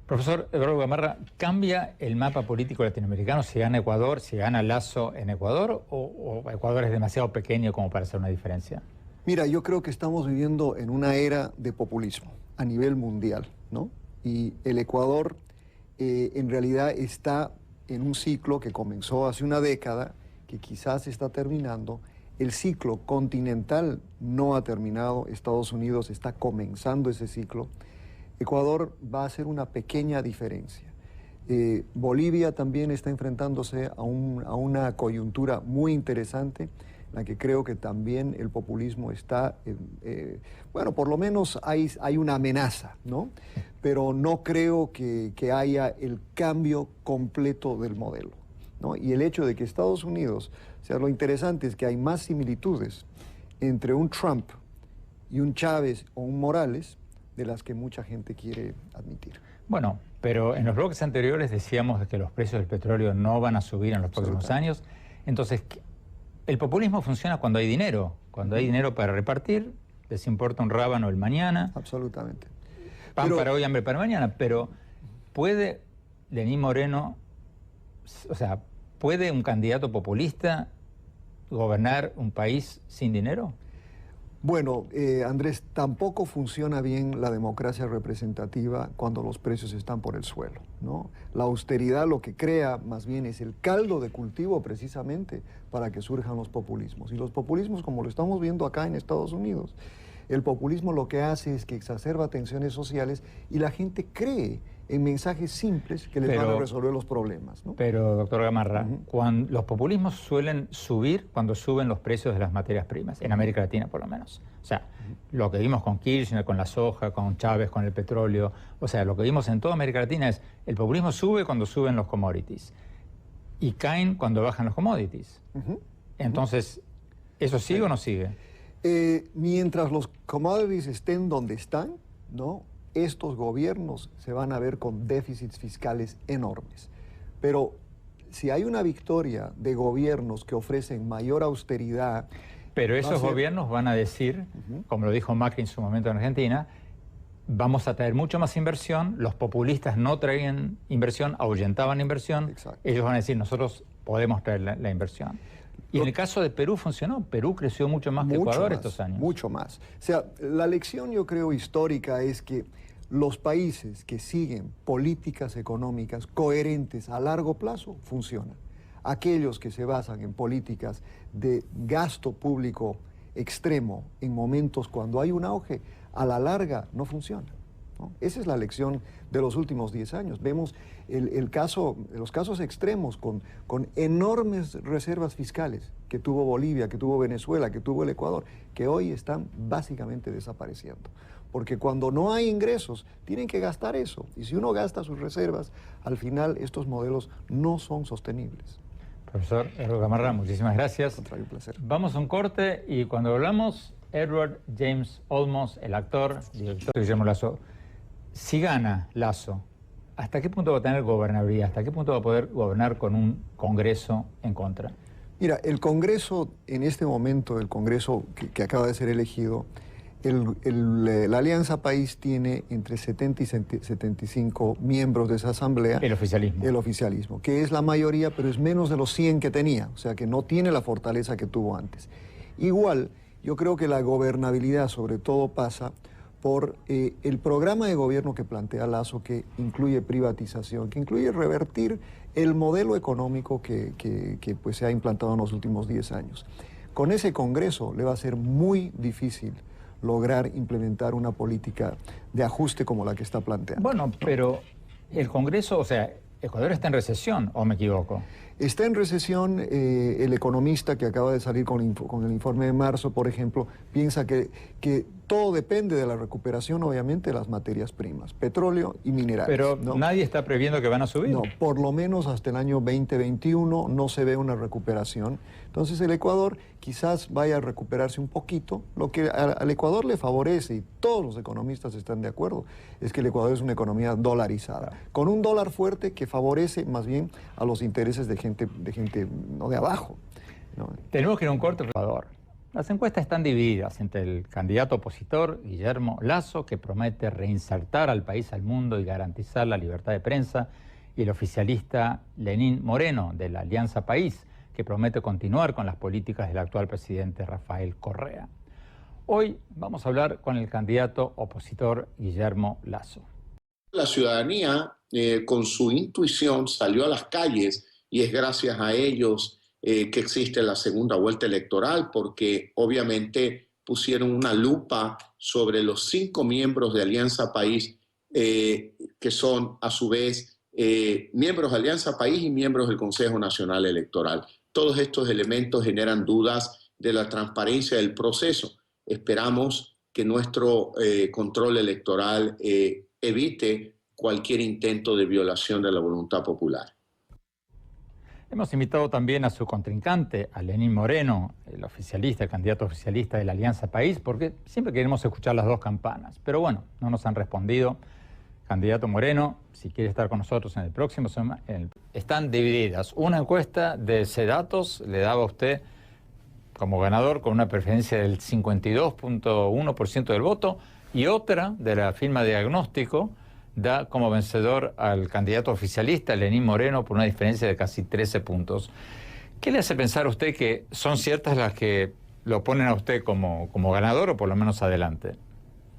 Profesor Eduardo Gamarra, ¿cambia el mapa político latinoamericano si gana Ecuador, si gana Lasso en Ecuador, o Ecuador es demasiado pequeño como para hacer una diferencia? Mira, yo creo que estamos viviendo en una era de populismo a nivel mundial, ¿no? Y el Ecuador en realidad está en un ciclo que comenzó hace una década, que quizás está terminando. El ciclo continental no ha terminado, Estados Unidos está comenzando ese ciclo. Ecuador va a hacer una pequeña diferencia. Bolivia también está enfrentándose a una coyuntura muy interesante, en la que creo que también el populismo está, bueno, por lo menos hay una amenaza, ¿no? Pero no creo que haya el cambio completo del modelo, ¿no? Y el hecho de que Estados Unidos, o sea, lo interesante es que hay más similitudes entre un Trump y un Chávez o un Morales de las que mucha gente quiere admitir. Bueno, pero en los bloques anteriores decíamos que los precios del petróleo no van a subir en los próximos años. Entonces, el populismo funciona cuando hay dinero. Cuando hay dinero para repartir, les importa un rábano el mañana. Absolutamente. Pan para hoy, hambre para mañana. Pero ¿puede Lenín Moreno, o sea, puede un candidato populista gobernar un país sin dinero? Bueno, Andrés, tampoco funciona bien la democracia representativa cuando los precios están por el suelo, ¿no? La austeridad lo que crea más bien es el caldo de cultivo precisamente para que surjan los populismos. Y los populismos, como lo estamos viendo acá en Estados Unidos, el populismo lo que hace es que exacerba tensiones sociales y la gente cree en mensajes simples que les van a resolver los problemas, ¿no? Pero, doctor Gamarra, los populismos suelen subir cuando suben los precios de las materias primas, en América Latina por lo menos. O sea, lo que vimos con Kirchner, con la soja, con Chávez, con el petróleo, o sea, lo que vimos en toda América Latina es el populismo sube cuando suben los commodities y caen cuando bajan los commodities. Entonces, ¿eso sigue o no sigue? Mientras los commodities estén donde están, ¿no?, estos gobiernos se van a ver con déficits fiscales enormes. Pero si hay una victoria de gobiernos que ofrecen mayor austeridad... Pero esos gobiernos van a decir, como lo dijo Macri en su momento en Argentina, vamos a traer mucho más inversión, los populistas no traían inversión, ahuyentaban la inversión. Exacto. Ellos van a decir, nosotros podemos traer la inversión. Y en el caso de Perú funcionó. Perú creció mucho más que Ecuador estos años. Mucho más. O sea, la lección yo creo histórica es que los países que siguen políticas económicas coherentes a largo plazo funcionan. Aquellos que se basan en políticas de gasto público extremo en momentos cuando hay un auge, a la larga no funcionan, ¿no? Esa es la lección de los últimos 10 años. Vemos los casos extremos con enormes reservas fiscales que tuvo Bolivia, que tuvo Venezuela, que tuvo el Ecuador, que hoy están básicamente desapareciendo. Porque cuando no hay ingresos, tienen que gastar eso. Y si uno gasta sus reservas, al final estos modelos no son sostenibles. Profesor Eduardo Gamarra, muchísimas gracias. Un placer. Vamos a un corte y cuando hablamos, Edward James Olmos, el actor, director de Guillermo Lasso, si gana Lasso, ¿hasta qué punto va a tener gobernabilidad? ¿Hasta qué punto va a poder gobernar con un Congreso en contra? Mira, el Congreso, en este momento, el Congreso que acaba de ser elegido, la Alianza País tiene entre 70 y 75 miembros de esa asamblea. El oficialismo. El oficialismo, que es la mayoría, pero es menos de los 100 que tenía, o sea que no tiene la fortaleza que tuvo antes. Igual, yo creo que la gobernabilidad sobre todo pasa por el programa de gobierno que plantea Lasso, que incluye privatización, que incluye revertir el modelo económico que pues, se ha implantado en los últimos 10 años. Con ese Congreso le va a ser muy difícil lograr implementar una política de ajuste como la que está planteando. Bueno, pero el Congreso, o sea, Ecuador está en recesión, ¿o me equivoco? Está en recesión. El economista que acaba de salir con el informe de marzo, por ejemplo, piensa que todo depende de la recuperación, obviamente, de las materias primas, petróleo y minerales. Pero ¿no? Nadie está previendo que van a subir. No, por lo menos hasta el año 2021 no se ve una recuperación. Entonces el Ecuador quizás vaya a recuperarse un poquito. Lo que al Ecuador le favorece, y todos los economistas están de acuerdo, es que el Ecuador es una economía dolarizada, con un dólar fuerte que favorece más bien a los intereses de gente no de abajo, ¿no? Tenemos que ir a un corte, por favor. Las encuestas están divididas entre el candidato opositor, Guillermo Lasso, que promete reinsertar al país al mundo y garantizar la libertad de prensa, y el oficialista Lenín Moreno, de la Alianza País, que promete continuar con las políticas del actual presidente Rafael Correa. Hoy vamos a hablar con el candidato opositor Guillermo Lasso. La ciudadanía, con su intuición, salió a las calles y es gracias a ellos que existe la segunda vuelta electoral, porque obviamente pusieron una lupa sobre los 5 miembros de Alianza País, que son a su vez miembros de Alianza País y miembros del Consejo Nacional Electoral. Todos estos elementos generan dudas de la transparencia del proceso. Esperamos que nuestro control electoral evite cualquier intento de violación de la voluntad popular. Hemos invitado también a su contrincante, a Lenín Moreno, el oficialista, el candidato oficialista de la Alianza País, porque siempre queremos escuchar las dos campanas. Pero bueno, no nos han respondido. Candidato Moreno, si quiere estar con nosotros en el próximo semana, están divididas. Una encuesta de CEDATOS le daba a usted como ganador con una preferencia del 52.1% del voto, y otra de la firma Diagnóstico da como vencedor al candidato oficialista, Lenín Moreno, por una diferencia de casi 13 puntos. ¿Qué le hace pensar a usted que son ciertas las que lo ponen a usted como ganador o por lo menos adelante?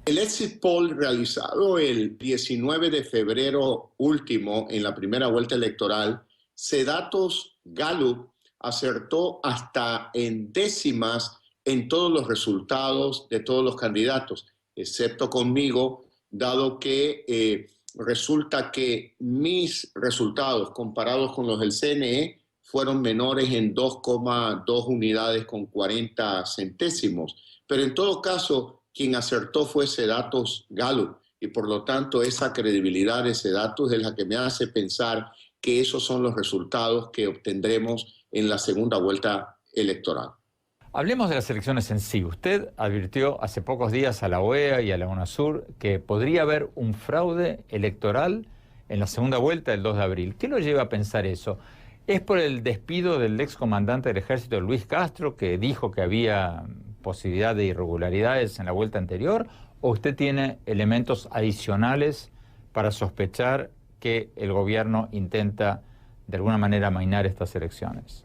El exit poll realizado el 19 de febrero último en la primera vuelta electoral, CEDATOS Gallup acertó hasta en décimas en todos los resultados de todos los candidatos, excepto conmigo, dado que resulta que mis resultados comparados con los del CNE fueron menores en 2,2 unidades con 40 centésimos. Pero en todo caso, quien acertó fue CEDATOS Gallup, y por lo tanto esa credibilidad de CEDATOS es la que me hace pensar que esos son los resultados que obtendremos en la segunda vuelta electoral. Hablemos de las elecciones en sí. Usted advirtió hace pocos días a la OEA y a la UNASUR que podría haber un fraude electoral en la segunda vuelta del 2 de abril. ¿Qué lo lleva a pensar eso? ¿Es por el despido del excomandante del ejército Luis Castro, que dijo que había posibilidad de irregularidades en la vuelta anterior, o usted tiene elementos adicionales para sospechar que el gobierno intenta de alguna manera amainar estas elecciones?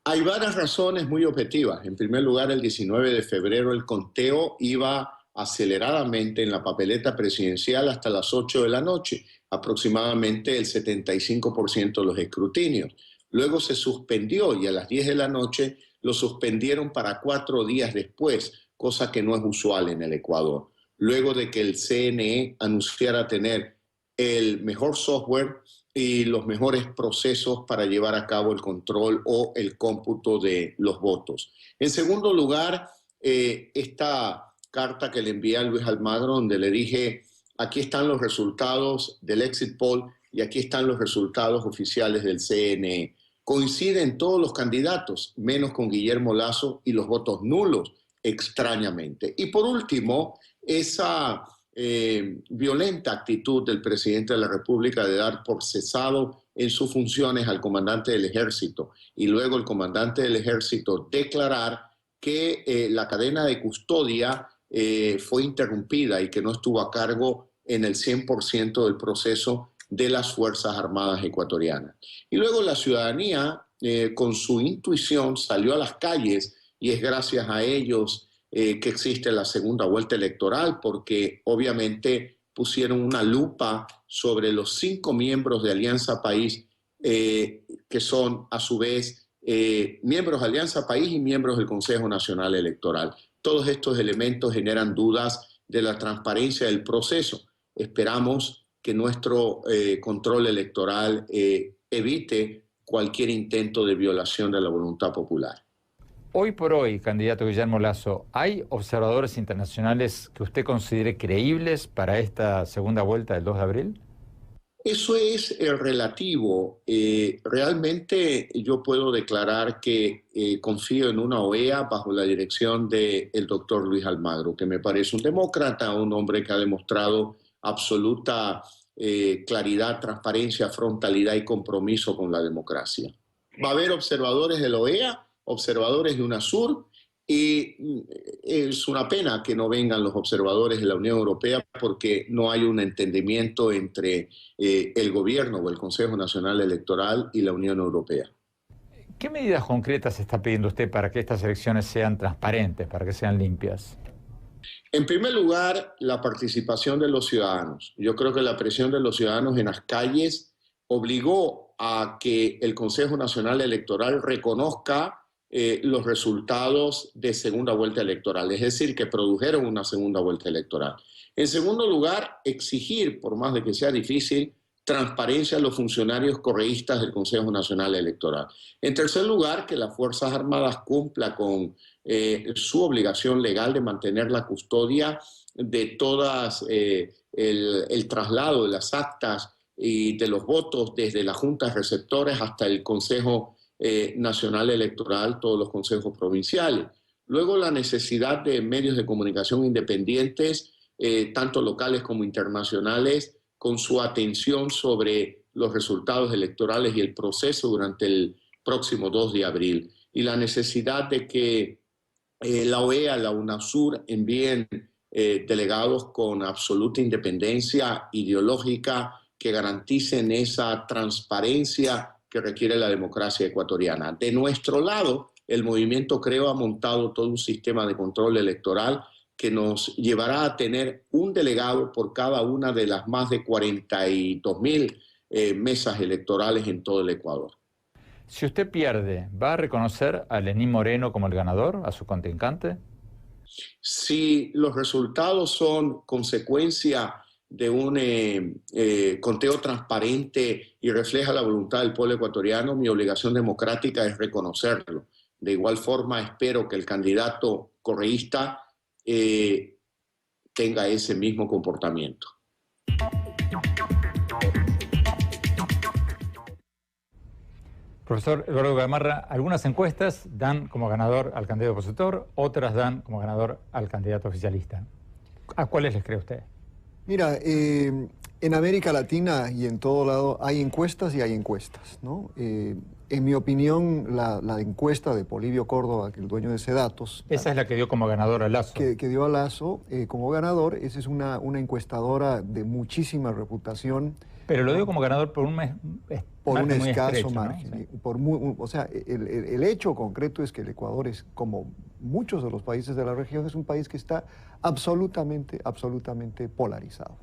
Hay varias razones muy objetivas. En primer lugar, el 19 de febrero el conteo iba aceleradamente en la papeleta presidencial hasta las 8 de la noche, aproximadamente el 75% de los escrutinios. Luego se suspendió y a las 10 de la noche lo suspendieron para 4 días después, cosa que no es usual en el Ecuador. Luego de que el CNE anunciara tener el mejor software y los mejores procesos para llevar a cabo el control o el cómputo de los votos. En segundo lugar, esta carta que le envié a Luis Almagro, donde le dije, aquí están los resultados del exit poll y aquí están los resultados oficiales del CNE. Coinciden todos los candidatos, menos con Guillermo Lasso y los votos nulos, extrañamente. Y por último, esa violenta actitud del presidente de la República de dar por cesado en sus funciones al comandante del ejército y luego el comandante del ejército declarar que la cadena de custodia fue interrumpida y que no estuvo a cargo en el 100% del proceso de las Fuerzas Armadas ecuatorianas. Y luego la ciudadanía, con su intuición, salió a las calles y es gracias a ellos que existe la segunda vuelta electoral, porque obviamente pusieron una lupa sobre los 5 miembros de Alianza País, que son a su vez miembros de Alianza País y miembros del Consejo Nacional Electoral. Todos estos elementos generan dudas de la transparencia del proceso. Esperamos que nuestro control electoral evite cualquier intento de violación de la voluntad popular. Hoy por hoy, candidato Guillermo Lasso, ¿hay observadores internacionales que usted considere creíbles para esta segunda vuelta del 2 de abril? Eso es relativo. Realmente yo puedo declarar que confío en una OEA bajo la dirección del doctor Luis Almagro, que me parece un demócrata, un hombre que ha demostrado absoluta claridad, transparencia, frontalidad y compromiso con la democracia. Va a haber observadores de la OEA, observadores de UNASUR Y es una pena que no vengan los observadores de la Unión Europea porque no hay un entendimiento entre el gobierno o el Consejo Nacional Electoral y la Unión Europea. ¿Qué medidas concretas está pidiendo usted para que estas elecciones sean transparentes, para que sean limpias? En primer lugar, la participación de los ciudadanos. Yo creo que la presión de los ciudadanos en las calles obligó a que el Consejo Nacional Electoral reconozca los resultados de segunda vuelta electoral, es decir, que produjeron una segunda vuelta electoral. En segundo lugar, exigir, por más de que sea difícil, transparencia a los funcionarios correístas del Consejo Nacional Electoral. En tercer lugar, que las Fuerzas Armadas cumplan con su obligación legal de mantener la custodia de todas el traslado de las actas y de los votos desde las juntas receptores hasta el Consejo Nacional Electoral, todos los consejos provinciales. Luego, la necesidad de medios de comunicación independientes, tanto locales como internacionales, con su atención sobre los resultados electorales y el proceso durante el próximo 2 de abril. Y la necesidad de que la OEA, la UNASUR envíen delegados con absoluta independencia ideológica que garanticen esa transparencia que requiere la democracia ecuatoriana. De nuestro lado, el movimiento Creo ha montado todo un sistema de control electoral que nos llevará a tener un delegado por cada una de las más de 42.000 mesas electorales en todo el Ecuador. Si usted pierde, ¿va a reconocer a Lenín Moreno como el ganador, a su contrincante? Si los resultados son consecuencia de un conteo transparente y refleja la voluntad del pueblo ecuatoriano, mi obligación democrática es reconocerlo. De igual forma, espero que el candidato correísta tenga ese mismo comportamiento. Profesor Eduardo Gamarra, algunas encuestas dan como ganador al candidato opositor, otras dan como ganador al candidato oficialista. ¿A cuáles les cree usted? Mira, en América Latina y en todo lado hay encuestas y hay encuestas, ¿no? En mi opinión, la encuesta de Polibio Córdoba, que es el dueño de Sedatos... Esa es la que dio como ganador a Lasso. Que dio a Lasso como ganador. Esa es una encuestadora de muchísima reputación. Pero lo dio como ganador por un escaso estrecho, margen. ¿no? O sea, el hecho concreto es que el Ecuador es, como muchos de los países de la región, es un país que está absolutamente polarizado.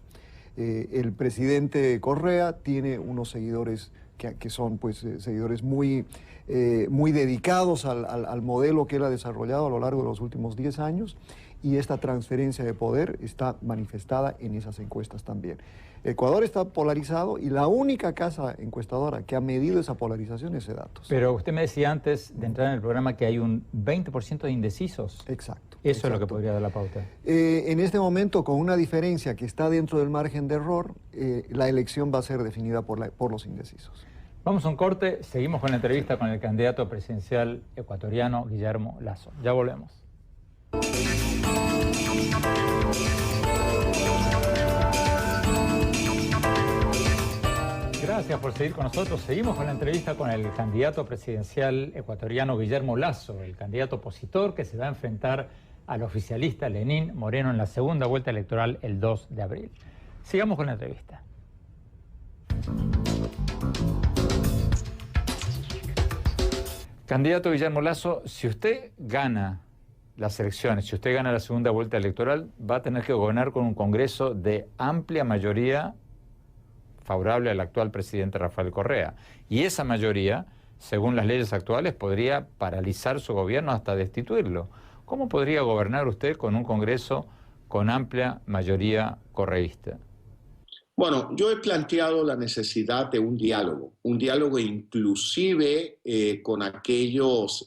El presidente Correa tiene unos seguidores que son pues seguidores muy dedicados al modelo que él ha desarrollado a lo largo de los últimos 10 años, y esta transferencia de poder está manifestada en esas encuestas también. Ecuador está polarizado y la única casa encuestadora que ha medido esa polarización es Sedatos. Pero usted me decía antes de entrar en el programa que hay un 20% de indecisos. Exacto. Eso es lo que podría dar la pauta. En este momento, con una diferencia que está dentro del margen de error, la elección va a ser definida por los indecisos. Vamos a un corte, seguimos con la entrevista con el candidato presidencial ecuatoriano Guillermo Lasso. Ya volvemos. Gracias por seguir con nosotros. Seguimos con la entrevista con el candidato presidencial ecuatoriano Guillermo Lasso, el candidato opositor que se va a enfrentar al oficialista Lenín Moreno en la segunda vuelta electoral el 2 de abril. Sigamos con la entrevista. Candidato Guillermo Lasso, si usted gana las elecciones, si usted gana la segunda vuelta electoral, va a tener que gobernar con un Congreso de amplia mayoría favorable al actual presidente Rafael Correa. Y esa mayoría, según las leyes actuales, podría paralizar su gobierno hasta destituirlo. ¿Cómo podría gobernar usted con un Congreso con amplia mayoría correísta? Bueno, yo he planteado la necesidad de un diálogo inclusive con aquellos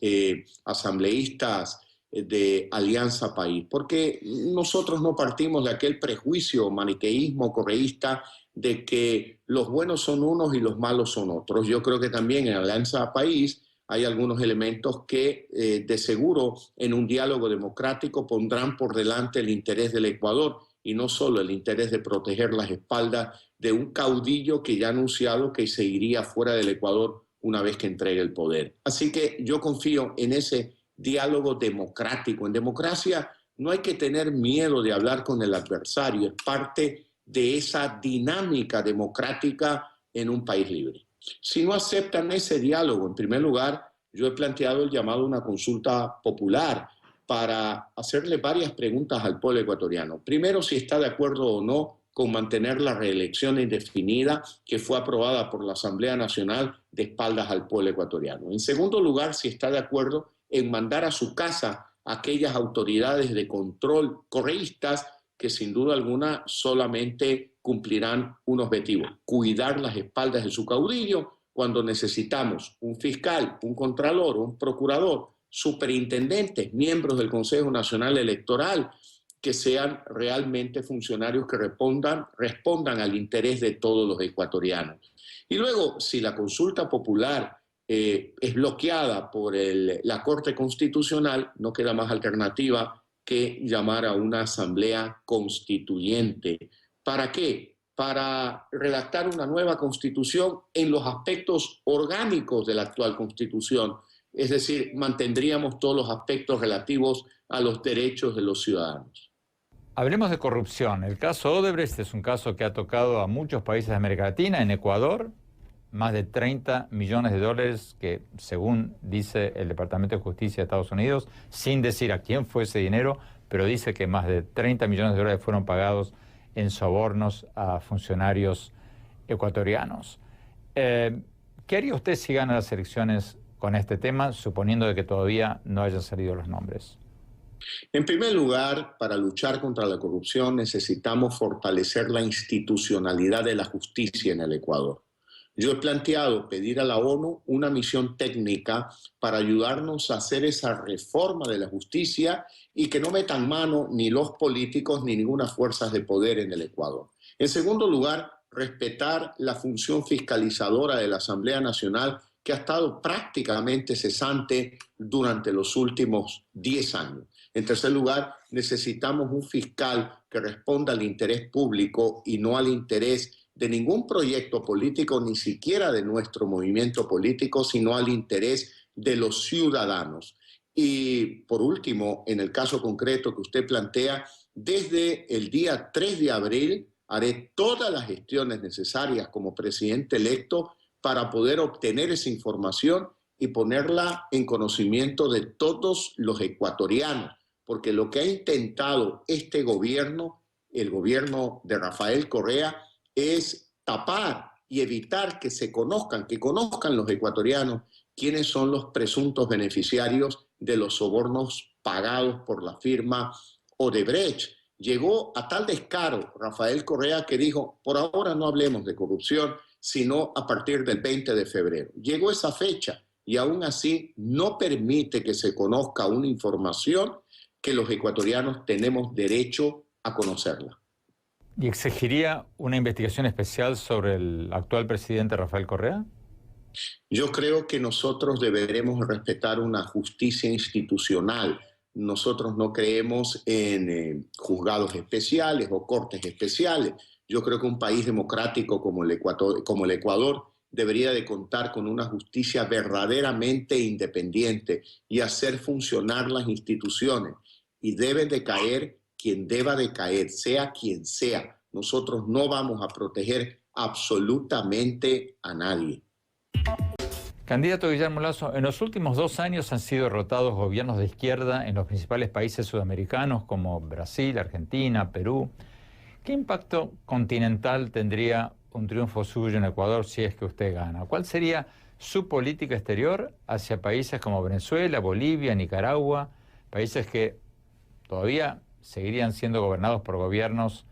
asambleístas de Alianza País, porque nosotros no partimos de aquel prejuicio maniqueísmo correísta de que los buenos son unos y los malos son otros. Yo creo que también en Alianza País hay algunos elementos que de seguro en un diálogo democrático pondrán por delante el interés del Ecuador y no solo el interés de proteger las espaldas de un caudillo que ya ha anunciado que se iría fuera del Ecuador una vez que entregue el poder. Así que yo confío en ese diálogo democrático. En democracia no hay que tener miedo de hablar con el adversario, es parte de esa dinámica democrática en un país libre. Si no aceptan ese diálogo, en primer lugar, yo he planteado el llamado a una consulta popular para hacerle varias preguntas al pueblo ecuatoriano. Primero, si está de acuerdo o no con mantener la reelección indefinida que fue aprobada por la Asamblea Nacional de espaldas al pueblo ecuatoriano. En segundo lugar, si está de acuerdo en mandar a su casa a aquellas autoridades de control correístas que sin duda alguna solamente cumplirán un objetivo: cuidar las espaldas de su caudillo cuando necesitamos un fiscal, un contralor, un procurador, superintendentes, miembros del Consejo Nacional Electoral, que sean realmente funcionarios que respondan al interés de todos los ecuatorianos. Y luego, si la consulta popular es bloqueada por la Corte Constitucional, no queda más alternativa que llamar a una asamblea constituyente. ¿Para qué? Para redactar una nueva constitución en los aspectos orgánicos de la actual constitución. Es decir, mantendríamos todos los aspectos relativos a los derechos de los ciudadanos. Hablemos de corrupción. El caso Odebrecht es un caso que ha tocado a muchos países de América Latina. En Ecuador, más de 30 millones de dólares que, según dice el Departamento de Justicia de Estados Unidos, sin decir a quién fue ese dinero, pero dice que más de 30 millones de dólares fueron pagados en sobornos a funcionarios ecuatorianos. ¿Qué haría usted si gana las elecciones con este tema, suponiendo de que todavía no hayan salido los nombres? En primer lugar, para luchar contra la corrupción necesitamos fortalecer la institucionalidad de la justicia en el Ecuador. Yo he planteado pedir a la ONU una misión técnica para ayudarnos a hacer esa reforma de la justicia y que no metan mano ni los políticos ni ninguna fuerza de poder en el Ecuador. En segundo lugar, respetar la función fiscalizadora de la Asamblea Nacional, que ha estado prácticamente cesante durante los últimos 10 años. En tercer lugar, necesitamos un fiscal que responda al interés público y no al interés de ningún proyecto político, ni siquiera de nuestro movimiento político, sino al interés de los ciudadanos. Y por último, en el caso concreto que usted plantea, desde el día 3 de abril haré todas las gestiones necesarias como presidente electo para poder obtener esa información y ponerla en conocimiento de todos los ecuatorianos, porque lo que ha intentado este gobierno, el gobierno de Rafael Correa, es tapar y evitar que se conozcan, que conozcan los ecuatorianos quiénes son los presuntos beneficiarios de los sobornos pagados por la firma Odebrecht. Llegó a tal descaro Rafael Correa que dijo: por ahora no hablemos de corrupción, sino a partir del 20 de febrero. Llegó esa fecha y aún así no permite que se conozca una información que los ecuatorianos tenemos derecho a conocerla. ¿Y exigiría una investigación especial sobre el actual presidente Rafael Correa? Yo creo que nosotros deberemos respetar una justicia institucional. Nosotros no creemos en juzgados especiales o cortes especiales. Yo creo que un país democrático como el Ecuador debería de contar con una justicia verdaderamente independiente y hacer funcionar las instituciones. Y debe de caer quien deba de caer, sea quien sea. Nosotros no vamos a proteger absolutamente a nadie. Candidato Guillermo Lasso, en los últimos 2 años han sido derrotados gobiernos de izquierda en los principales países sudamericanos como Brasil, Argentina, Perú. ¿Qué impacto continental tendría un triunfo suyo en Ecuador si es que usted gana? ¿Cuál sería su política exterior hacia países como Venezuela, Bolivia, Nicaragua, países que todavía seguirían siendo gobernados por gobiernos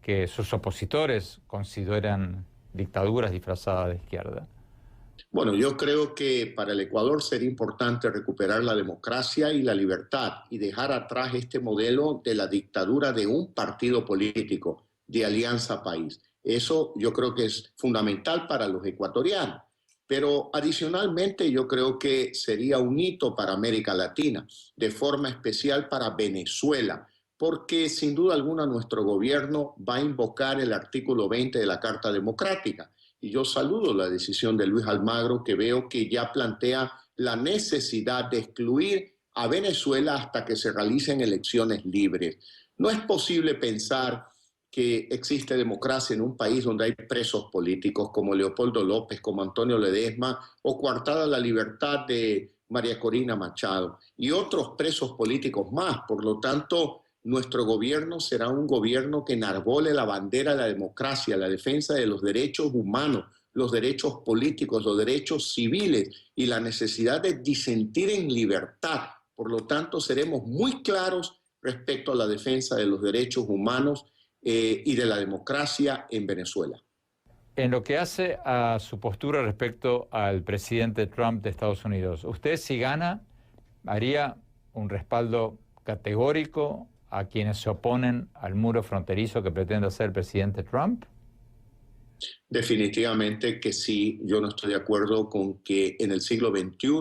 que sus opositores consideran dictaduras disfrazadas de izquierda? Bueno, yo creo que para el Ecuador sería importante recuperar la democracia y la libertad y dejar atrás este modelo de la dictadura de un partido político, de Alianza País. Eso yo creo que es fundamental para los ecuatorianos. Pero adicionalmente yo creo que sería un hito para América Latina, de forma especial para Venezuela, porque sin duda alguna nuestro gobierno va a invocar el artículo 20 de la Carta Democrática. Y yo saludo la decisión de Luis Almagro, que veo que ya plantea la necesidad de excluir a Venezuela hasta que se realicen elecciones libres. No es posible pensar que existe democracia en un país donde hay presos políticos como Leopoldo López, como Antonio Ledesma, o coartada la libertad de María Corina Machado y otros presos políticos más. Por lo tanto, nuestro gobierno será un gobierno que enarbole la bandera de la democracia, la defensa de los derechos humanos, los derechos políticos, los derechos civiles y la necesidad de disentir en libertad. Por lo tanto, seremos muy claros respecto a la defensa de los derechos humanos y de la democracia en Venezuela. En lo que hace a su postura respecto al presidente Trump de Estados Unidos, ¿usted si gana haría un respaldo categórico a quienes se oponen al muro fronterizo que pretende hacer el presidente Trump? Definitivamente que sí. Yo no estoy de acuerdo con que en el siglo XXI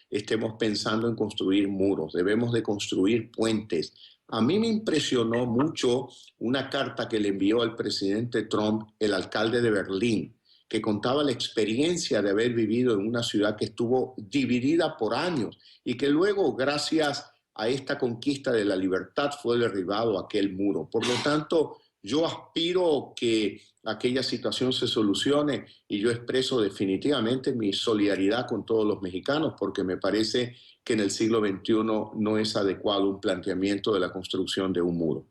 estemos pensando en construir muros. Debemos de construir puentes. A mí me impresionó mucho una carta que le envió al presidente Trump el alcalde de Berlín, que contaba la experiencia de haber vivido en una ciudad que estuvo dividida por años y que luego, gracias a esta conquista de la libertad, fue derribado aquel muro. Por lo tanto, yo aspiro que aquella situación se solucione y yo expreso definitivamente mi solidaridad con todos los mexicanos porque me parece que en el siglo XXI no es adecuado un planteamiento de la construcción de un muro.